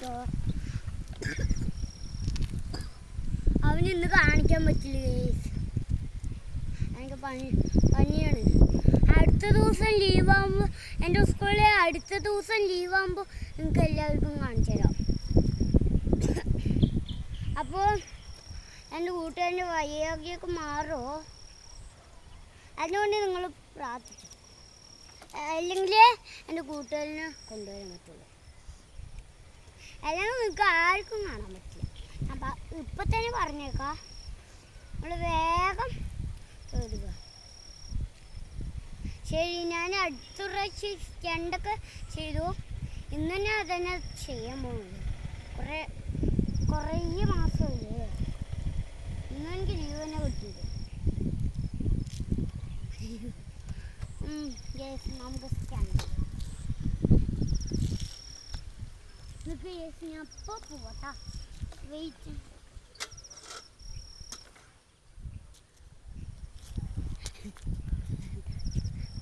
കേട്ടോ. അവനിന്ന് കാണിക്കാൻ പറ്റില്ല ഗൈസ്, എനിക്ക് പനിയാണ്. അടുത്ത ദിവസം ലീവാകുമ്പോൾ, എൻ്റെ സ്കൂളിൽ അടുത്ത ദിവസം ലീവാകുമ്പോൾ നിങ്ങൾക്ക് എല്ലാവർക്കും കാണിച്ചു തരാം. അപ്പോൾ എൻ്റെ കൂട്ടുകാരൻ്റെ വയ്യാകിയൊക്കെ മാറുമോ, അതിനുവേണ്ടി നിങ്ങൾ പ്രാർത്ഥിച്ചു. അല്ലെങ്കിൽ എൻ്റെ കൂട്ടുകാരനെ കൊണ്ടുവരാൻ പറ്റുള്ളൂ, അല്ലെങ്കിൽ നിങ്ങൾക്ക് ആർക്കും കാണാൻ പറ്റില്ല. അപ്പം ഇപ്പം തന്നെ പറഞ്ഞേക്കാം, നമ്മൾ വേഗം കയറുക. ശരി, ഞാൻ അടുത്ത പ്രാവശ്യം സ്റ്റണ്ടൊക്കെ ചെയ്തു. ഇന്ന് തന്നെ അതന്നെ ചെയ്യാൻ പോകുന്നത്. കുറേ മാസമില്ലേ, ഇന്ന് എനിക്ക് ലീവ് തന്നെ കിട്ടിയത്. നമുക്ക് സ്റ്റണ്ട് ഞാൻ ഇപ്പോൾ പോവാട്ടാ, വെയിറ്റ്.